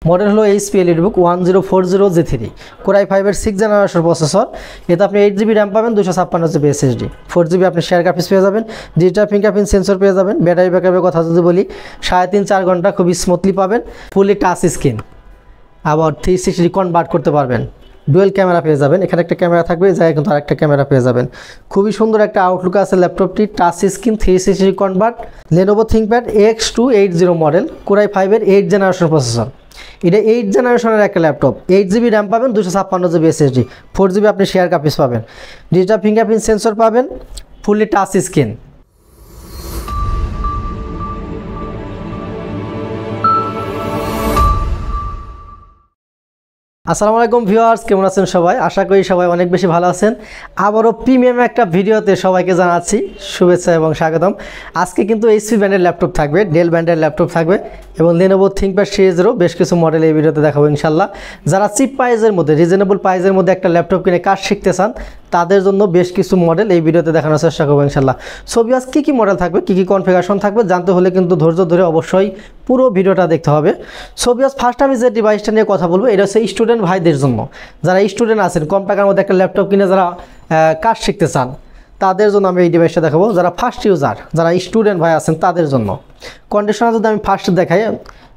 Model হলো HP EliteBook 1040G3 core i5 এর 6 generation processor. এতে আপনি 8GB র্যাম পাবেন, 256GB এসএসডি, 4GB আপনি শেয়ার গ্রাফিক্স পেয়ে যাবেন, ডিজিটাল ফিঙ্গারপ্রিন্ট সেন্সর পেয়ে যাবেন। ব্যাটারি ব্যাকআপের কথা যদি বলি 3.5-4 ঘন্টা খুবই স্মুথলি পাবেন। ফুলি টাচ স্ক্রিন, আবার 360 কনভার্ট করতে পারবেন। ডুয়েল ক্যামেরা পেয়ে যাবেন, এখানে একটা ক্যামেরা থাকবে, এই জায়গায় কিন্তু আরেকটা ক্যামেরা পেয়ে যাবেন। খুবই সুন্দর একটা আউটলুক আছে ল্যাপটপটি, touch screen, 360 convert. Lenovo ThinkPad X280 model, core i5 এর 8 জেনারেশন প্রসেসর। এটা 8 জেনারেশনের একটা ল্যাপটপ, 8GB র্যাম পাবেন, 256GB এসএসডি, 4GB আপনি শেয়ার গ্রাফিক্স পাবেন, ডিজিটাল ফিঙ্গারপ্রিন্ট সেন্সর পাবেন, ফুললি টাচ স্ক্রিন। আসসালামু আলাইকুম ভিউয়ার্স, কেমন আছেন সবাই? আশা করি সবাই অনেক বেশি ভালো আছেন। আবারও প্রিমিয়াম একটা ভিডিওতে সবাইকে জানাচ্ছি শুভেচ্ছা এবং স্বাগতম। আজকে কিন্তু এইচপি ব্র্যান্ডের ল্যাপটপ থাকবে, ডেল ব্র্যান্ডের ল্যাপটপ থাকবে এবং Lenovo ThinkPad সিরিজেরও বেশ কিছু মডেল এই ভিডিওতে দেখাবো ইনশাল্লাহ। যারা চিপ প্রাইজের মধ্যে, রিজনেবল প্রাইজের মধ্যে একটা ল্যাপটপ কিনে কাজ শিখতে চান তাদের জন্য বেশ কিছু মডেল এই ভিডিওতে দেখানোর চেষ্টা করবো ইনশাল্লাহ। সো ভিউয়ার্স, কী মডেল থাকবে, কী কনফিগারেশন থাকবে জানতে হলে কিন্তু ধৈর্য ধরে অবশ্যই পুরো ভিডিওটা দেখতে হবে। সো ভিউয়ার্স, ফার্স্ট আমি যে ডিভাইসটা নিয়ে কথা বলবো এটা হচ্ছে স্টুডেন্ট ভাইদের জন্য। যারা স্টুডেন্ট আছেন, কম টাকার মধ্যে একটা ল্যাপটপ কিনে যারা কাজ শিখতে চান তাদের জন্য আমি এই ডিভাইসটা দেখাবো। যারা ফার্স্ট ইউজার, যারা স্টুডেন্ট ভাই আছেন তাদের জন্য। কন্ডিশনার যদি আমি ফার্স্ট দেখাই,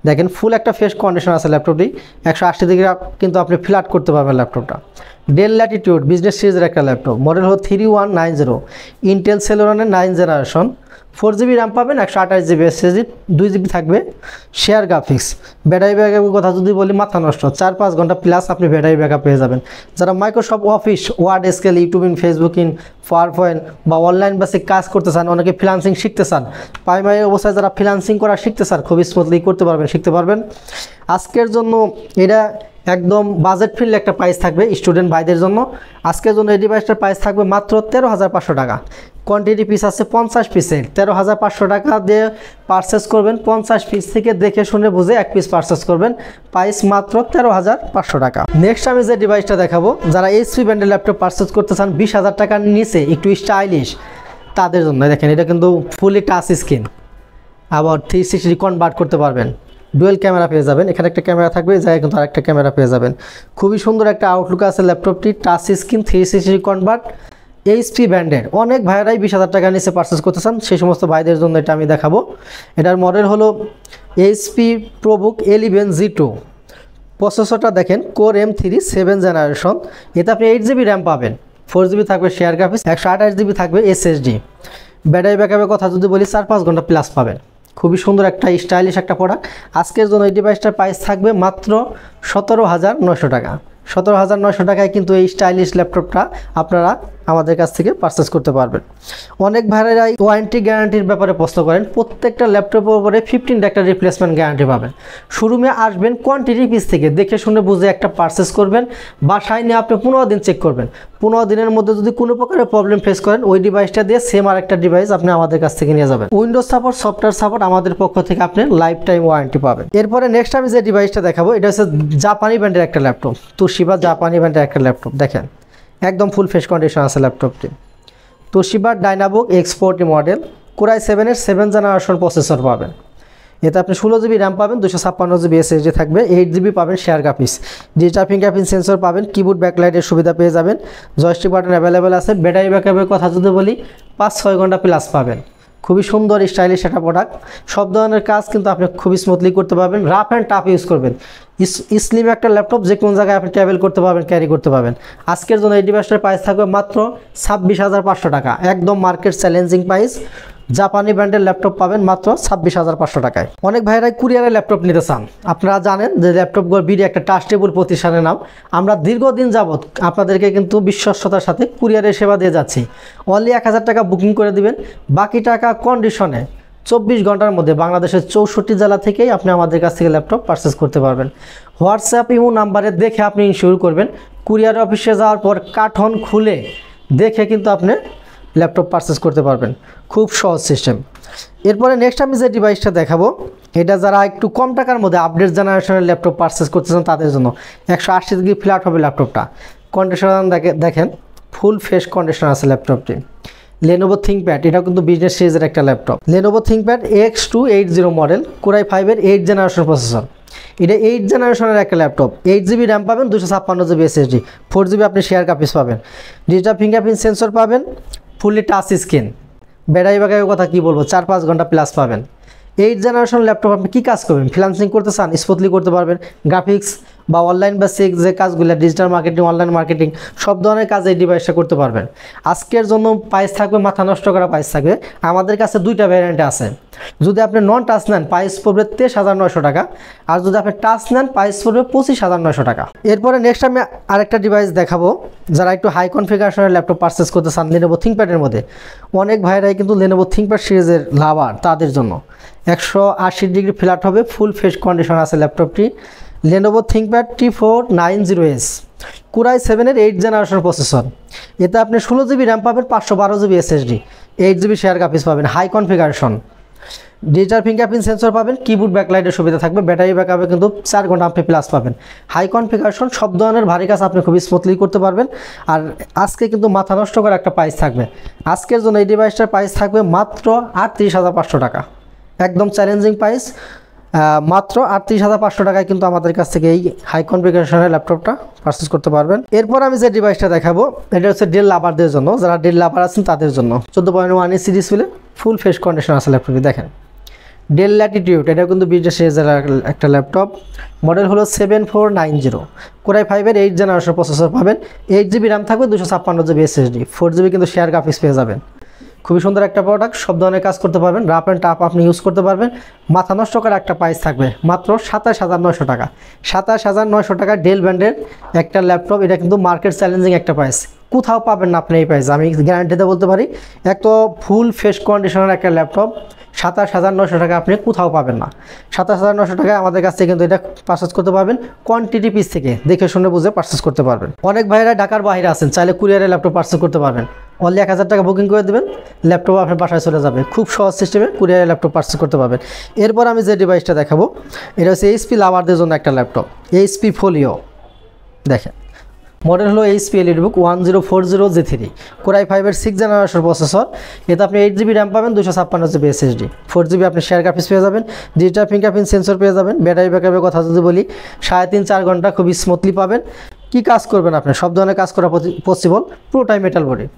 দেখেন ফুল একটা ফ্রেশ কন্ডিশন আছে ল্যাপটপটি, 180 ডিগ্রি কিন্তু আপনি ফ্ল্যাট করতে পারবেন ল্যাপটপটা। ডেল ল্যাটিটিউড বিজনেস সিরিজের একটা ল্যাপটপ, মডেল হলো 3190, ইন্টেল সেলোরনের 9 জেনারেশন, 4GB র্যাম পাবেন, 128GB এসএসডি, 2GB থাকবে শেয়ার গ্রাফিক্স। ব্যাটারি ব্যাকআপের কথা যদি বলি মাথা নষ্ট, 4-5 ঘন্টা প্লাস আপনি ব্যাটারি ব্যাকআপ পেয়ে যাবেন। যারা Microsoft Office, Word, Excel, YouTube, Facebook, PowerPoint বা অনলাইন বেসিক কাজ করতে চান, অনেকে ফ্রিল্যান্সিং শিখতে চান, প্রাইমারি অবস্থায় যারা ফ্রিল্যান্সিং করা শিখতে চান খুবই স্মুথলি করতে পারবেন, শিখতে পারবেন। আজকের জন্য এটা একদম বাজেট ফ্রেন্ডলি একটা প্রাইস থাকবে স্টুডেন্ট ভাইদের জন্য। আজকের জন্য এই ডিভাইসটার প্রাইস থাকবে মাত্র 13,500 টাকা। কোয়ান্টিটি পিস আছে 50 পিসের, 13,500 টাকা দিয়ে পারচেস করবেন। 50 পিস থেকে দেখে শুনে বুঝে এক পিস পারচেস করবেন, প্রাইস মাত্র 13,500 টাকা। নেক্সট আমি যে ডিভাইসটা দেখাবো, যারা এইচপি ব্র্যান্ডের ল্যাপটপ পারচেস করতে চান 20,000 টাকার নিচে একটু স্টাইলিশ তাদের জন্য। দেখেন এটা কিন্তু ফুলি টাচ স্ক্রিন, আবার 360 কনভার্ট করতে পারবেন। ডুয়েল ক্যামেরা পেয়ে যাবেন, এখানে একটা ক্যামেরা থাকবে, এই জায়গায় কিন্তু আরেকটা ক্যামেরা পেয়ে যাবেন। খুবই সুন্দর একটা আউটলুক আছে ল্যাপটপটি, টাচ স্ক্রিন, 360 কনভার্ট, এইচপি ব্র্যান্ডের। অনেক ভাইরাই 20,000 টাকার নিচে পারচেস করতে চান, সেই সমস্ত ভাইদের জন্য এটা আমি দেখাবো। এটার মডেল হলো এইচপি প্রোবুক 11G2। প্রসেসরটা দেখেন কোর M3 7 জেনারেশন। এতে আপনি 8GB র্যাম পাবেন, 4GB থাকবে শেয়ার গ্রাফিক্স, 128GB থাকবে এসএসডি। ব্যাটারি ব্যাকআপের কথা যদি বলি 4-5 ঘন্টা প্লাস পাবেন। খুবই সুন্দর একটা স্টাইলিশ একটা প্রোডাক্ট। আজকের জন্য এই ডিভাইসটার প্রাইস থাকবে মাত্র 17,900 টাকা। 17,900 টাকায় কিন্তু এই স্টাইলিশ ল্যাপটপটা আপনারা আমাদের কাছ থেকে পারচেস করতে পারবেন। অনেক ভাইরাই ওয়ারেন্টি গ্যারান্টির ব্যাপারে প্রশ্ন করেন, প্রত্যেকটা ল্যাপটপের উপরে 15 ডে একটা রিপ্লেসমেন্ট গ্যারান্টি পাবেন। শোরুমে আসবেন, কোয়ান্টিটি পিস থেকে দেখে শুনে বুঝে একটা পারচেস করবেন, বাসায় নিয়ে আপনি 15 দিন চেক করবেন। 15 দিনের মধ্যে যদি কোনো প্রকারের প্রবলেম ফেস করেন, ওই ডিভাইসটা দিয়ে সেম আরেকটা ডিভাইস আপনি আমাদের কাছ থেকে নিয়ে যাবেন। উইন্ডোজ সাপোর্ট, সফটওয়্যার সাপোর্ট আমাদের পক্ষ থেকে আপনি লাইফ টাইম ওয়ারেন্টি পাবেন। এরপরে নেক্সট আমি যে ডিভাইসটা দেখাবো এটা হচ্ছে জাপানি ব্র্যান্ডের একটা ল্যাপটপ, তোশিবা জাপানি ব্র্যান্ডের একটা ল্যাপটপ। দেখেন একদম ফুল ফ্রেশ কন্ডিশন আছে ল্যাপটপটি। Toshiba ডাইনাবুক X40 model, core i7 এর 7 জেনারেশন প্রসেসর পাবেন। এতে আপনি 16GB র্যাম পাবেন, 256GB এসএসডি থাকবে, 8GB পাবেন share graphics, digital fingerprint sensor পাবেন, কিবোর্ড ব্যাকলাইটের সুবিধা পেয়ে যাবেন, জয়স্টিক বাটন অ্যাভেলেবেল আছে। ব্যাটারি ব্যাকআপের কথা যদি বলি 5-6 ঘন্টা প্লাস পাবেন। খুবই সুন্দর স্টাইলিশ একটা প্রোডাক্ট। সব ধরনের কাজ কিন্তু আপনি খুবই স্মুথলি করতে পারবেন, রাফ অ্যান্ড টাফ ইউজ করবেন। স্লিম একটা ল্যাপটপ, যে কোনো জায়গায় আপনি ট্রাভেল করতে পারবেন, ক্যারি করতে পারবেন। আজকের জন্য এই ডিভাইসটার প্রাইস থাকবে মাত্র 26,500 টাকা, একদম মার্কেট চ্যালেঞ্জিং প্রাইস। জাপানি ব্র্যান্ডের ল্যাপটপ পাবেন মাত্র 26,500 টাকায়। অনেক ভাইরাই কুরিয়ারের ল্যাপটপ নিতে চান। আপনারা জানেন যে ল্যাপটপগুলো বিডি একটা ট্রাস্টেবল প্রতিষ্ঠানের নাম। আমরা দীর্ঘদিন যাবৎ আপনাদেরকে কিন্তু বিশ্বস্ততার সাথে কুরিয়ারের সেবা দিয়ে যাচ্ছি। অনলি 1000 টাকা বুকিং করে দিবেন, বাকি টাকা কন্ডিশনে 24 ঘন্টার মধ্যে বাংলাদেশের 64 জেলা থেকেই আপনি আমাদের কাছ থেকে ল্যাপটপ পারচেস করতে পারবেন। হোয়াটসঅ্যাপ ইমো নাম্বারে দেখে আপনি ইনশিওর করবেন। কুরিয়ার অফিসে যাওয়ার পর কার্টন খুলে দেখে কিন্তু আপনি ল্যাপটপ পারচেস করতে পারবেন, খুব সহজ সিস্টেম। এরপরে নেক্সট আমি যে ডিভাইসটা দেখাবো এটা যারা একটু কম টাকার মধ্যে আপডেট জেনারেশনের ল্যাপটপ পারচেস করতে চান তাদের জন্য। 180 ডিগ্রি ফ্ল্যাট হবে ল্যাপটপটা। কন্ডিশন দেখেন ফুল ফ্রেশ কন্ডিশন আছে ল্যাপটপটি। Lenovo ThinkPad, এটা কিন্তু বিজনেস সিরিজের একটা laptop. Lenovo ThinkPad X280 model, core i5 এর 8 জেনারেশন প্রসেসর। এটা 8 জেনারেশনের একটা ল্যাপটপ, 8GB র্যাম পাবেন, 256GB SSD, 4GB আপনি শেয়ার কাপিস পাবেন, ডিজিটাল ফিঙ্গারপ্রিন্ট সেন্সর পাবেন, ফুললি টাচ স্ক্রিন, ব্যাটারি ব্যাকআপের কথা কি বলবো, 4-5 ঘন্টা প্লাস পাবেন। 8 জেনারেশন ল্যাপটপ আপনি কী কাজ করবেন, ফ্রিল্যান্সিং করতে চান, স্মুথলি করতে পারবেন, গ্রাফিক্স বা অনলাইন বেসিক যে কাজগুলো, ডিজিটাল মার্কেটিং, অনলাইন মার্কেটিং সব ধরনের কাজ এই ডিভাইসটা করতে পারবেন। আজকের জন্য প্রাইস থাকবে মাথা নষ্ট করা প্রাইস থাকবে। আমাদের কাছে দুইটা ভ্যারিয়েন্ট আছে। যদি আপনি নন টাচ নেন প্রাইস পড়বে 23,900 টাকা, আর যদি আপনি টাচ নেন প্রাইস পড়বে 25,900 টাকা। এরপরে নেক্সট আমি আরেকটা ডিভাইস দেখাবো, যারা একটু হাই কনফিগারেশনের ল্যাপটপ পারচেস করতে চান Lenovo ThinkPad এর মধ্যে। অনেক ভাইরাই কিন্তু Lenovo ThinkPad সিরিজের লাভার, তাদের জন্য 180 ডিগ্রি ফ্ল্যাট হবে, ফুল ফ্রেশ কন্ডিশন আছে ল্যাপটপটি। Lenovo ThinkPad T490S, Core i7-এর 8 generation processor. এতে আপনি 16GB র্যাম পাবেন, 512GB SSD, 8GB শেয়ার কাপিস পাবেন, high configuration, digital fingerprint sensor পাবেন, কিবোর্ড ব্যাকলাইটের সুবিধা থাকবে, ব্যাটারি ব্যাকআপে কিন্তু 4 ঘন্টা আপনি প্লাস পাবেন, হাই কনফিগারেশন, সব ধরনের ভারী কাজ আপনি খুবই স্মুথলি করতে পারবেন। আর আজকে কিন্তু মাথা নষ্ট করা একটা প্রাইস থাকবে। আজকের জন্য এই ডিভাইসটার প্রাইস থাকবে মাত্র 38,500 টাকা, একদম চ্যালেঞ্জিং প্রাইস। মাত্র 38,500 টাকায় কিন্তু আমাদের কাছ থেকে এই হাই কনফিগারেশনের ল্যাপটপটা পারচেস করতে পারবেন। এরপর আমি যে ডিভাইসটা দেখাবো এটা হচ্ছে ডেল লাভারদের জন্য, যারা ডেল লাভার আছেন তাদের জন্য। 14.1 inch display, full fresh condition আছে ল্যাপটপটি। দেখেন ডেল ল্যাটিটিউড, এটা কিন্তু বিজনেস সিরিজের একটা ল্যাপটপ, মডেল হলো 7490, Core i5-এর 8 জেনারেশন প্রসেসর পাবেন, 8GB র্যাম থাকবে, 256GB SSD, 4GB কিন্তু শেয়ার গ্রাফিক্স পেয়ে যাবেন। খুবই সুন্দর একটা প্রোডাক্ট, সব ধরনের কাজ করতে পারবেন, রাফ অ্যান্ড টাফ আপনি ইউজ করতে পারবেন। মাথা নষ্ট করার একটা প্রাইস থাকবে মাত্র 27,900 টাকা। 27,900 টাকা ডেল ব্র্যান্ডের একটা ল্যাপটপ, এটা কিন্তু মার্কেট চ্যালেঞ্জিং একটা প্রাইস, কোথাও পাবেন না আপনি এই প্রাইস, আমি গ্যারান্টিতে বলতে পারি। এক তো ফুল ফ্রেশ কন্ডিশনের একটা ল্যাপটপ, 27,900 টাকা আপনি কোথাও পাবেন না। 27,900 টাকায় আমাদের কাছ থেকে কিন্তু এটা পারচেস করতে পারবেন, কোয়ান্টিটি পিস থেকে দেখে শুনে বুঝে পারচেস করতে পারবেন। অনেক ভাইরা ঢাকার বাইরে আছেন, চাইলে কুরিয়ারে ল্যাপটপ পারচেস করতে পারবেন। অনলি 1,000 টাকা বুকিং করে দেবেন, ল্যাপটপ আপনার বাসায় চলে যাবে, খুব সহজ সিস্টেমে কুরিয়ারে ল্যাপটপ পারচেস করতে পারবেন। এরপর আমি যে ডিভাইসটা দেখাবো এটা হচ্ছে HP লাভারদের জন্য একটা ল্যাপটপ, HP Folio। দেখেন মডেল হলো HP EliteBook 1040G3, Core i5-এর 6 generation processor. এতে আপনি 8GB র্যাম পাবেন, 256GB SSD, 4GB আপনি শেয়ার গ্রাফিক্স পেয়ে যাবেন, ডিজিটাল ফিঙ্গারপ্রিন্ট সেন্সর পেয়ে যাবেন। ব্যাটারি ব্যাকআপের কথা যদি বলি 3.5-4 ঘন্টা খুবই স্মুথলি পাবেন। কি কাজ করবেন আপনি, সব ধরনের কাজ করা পসিবল। পুরোটাই মেটাল বডি,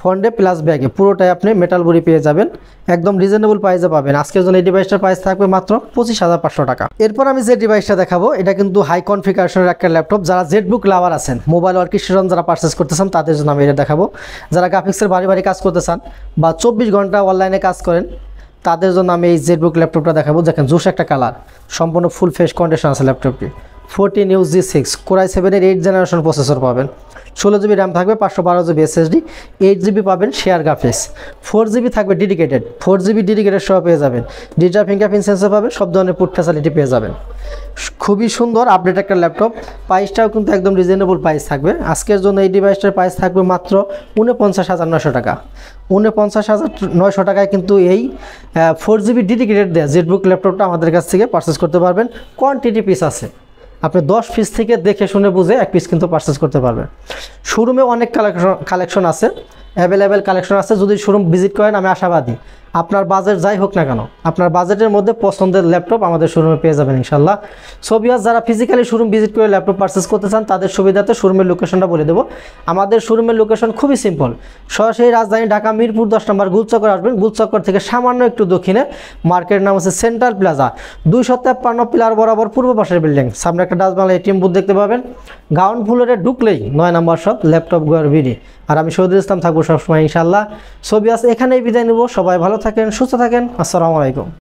ফ্রন্টে প্লাস ব্যাগে পুরোটাই আপনি মেটাল বডি পেয়ে যাবেন, একদম রিজনেবল প্রাইসে পাবেন। আজকের জন্য এই ডিভাইসটার প্রাইস থাকবে মাত্র 25,500 টাকা। এরপর আমি যে ডিভাইসটা দেখাবো এটা কিন্তু হাই কনফিগারেশনের একটা ল্যাপটপ, যারা ZBook লাভার আছেন, মোবাইল ওয়ার্কস্টেশন যারা পারচেস করতে চান তাদের জন্য আমি এটা দেখাবো। যারা গ্রাফিক্সের ভারী ভারী কাজ করতে চান বা 24 ঘন্টা অনলাইনে কাজ করেন তাদের জন্য আমি এই ZBook ল্যাপটপটা দেখাবো। দেখেন জোশ একটা কালার, সম্পূর্ণ ফুল ফ্রেশ কন্ডিশন আছে ল্যাপটপটি। 14UZ6, Core i7-এর 8 জেনারেশন প্রসেসর পাবেন, 16GB র্যাম থাকবে, 512GB SSD, 8GB পাবেন শেয়ার গ্রাফিক্স, 4GB থাকবে ডেডিকেটেড, 4GB ডেডিকেটেড সহ পেয়ে যাবেন, ডিজিটাল ফিঙ্গারপ্রিন্ট সেন্সর পাবেন, সব ধরনের পুট ফ্যাসিলিটি পেয়ে যাবেন। খুবই সুন্দর আপডেট একটা ল্যাপটপ, প্রাইসটাও কিন্তু একদম রিজনেবল প্রাইস থাকবে। আজকের জন্য এই ডিভাইসটার প্রাইস থাকবে মাত্র 49,900 টাকা। 49,900 টাকায় কিন্তু এই 4GB ডেডিকেটেড দেয়া ZBook ল্যাপটপটা আমাদের কাছ থেকে পারচেস করতে পারবেন। কোয়ান্টিটি পিস আছে, আপনি 10 পিস থেকে দেখে শুনে বুঝে এক পিস কিন্তু পারচেস করতে পারবেন। শোরুমে অনেক কালেকশন আছে, অ্যাভেলেবেল কালেকশন আছে। যদি শোরুম ভিজিট করেন আমি আশাবাদী আপনার বাজেট যাই হোক না কেন, আপনার বাজেটের মধ্যে পছন্দের ল্যাপটপ আমাদের শোরুমে পেয়ে যাবেন ইনশাল্লাহ। সো ভিউয়ার্স, যারা ফিজিক্যালি শোরুম ভিজিট করে ল্যাপটপ পারচেস করতে চান তাদের সুবিধাতে শোরুমের লোকেশনটা বলে দেবো। আমাদের শোরুমের লোকেশন খুবই সিম্পল, সরাসরি রাজধানী ঢাকা মিরপুর 10 নম্বর গুলচক্কর আসবেন। গুলচক্কর থেকে সামান্য একটু দক্ষিণে মার্কেটের নাম হচ্ছে সেন্ট্রাল প্লাজা, 253 পিলার বরাবর পূর্ব পাশের বিল্ডিং, সামনে একটা ডাচ বাংলা ATM বুথ দেখতে পাবেন। গ্রাউন্ড ফ্লোরে ঢুকলেই 9 নম্বর শপ ল্যাপটপ গোয়ার বিডি। আর আমি শহীদুল ইসলাম থাকবো সবসময় ইনশাল্লাহ। সো ভিউয়ার্স, এখানেই বিদায় নেব। সবাই ভালো থাকেন, সুস্থ থাকেন। আসসালামু আলাইকুম।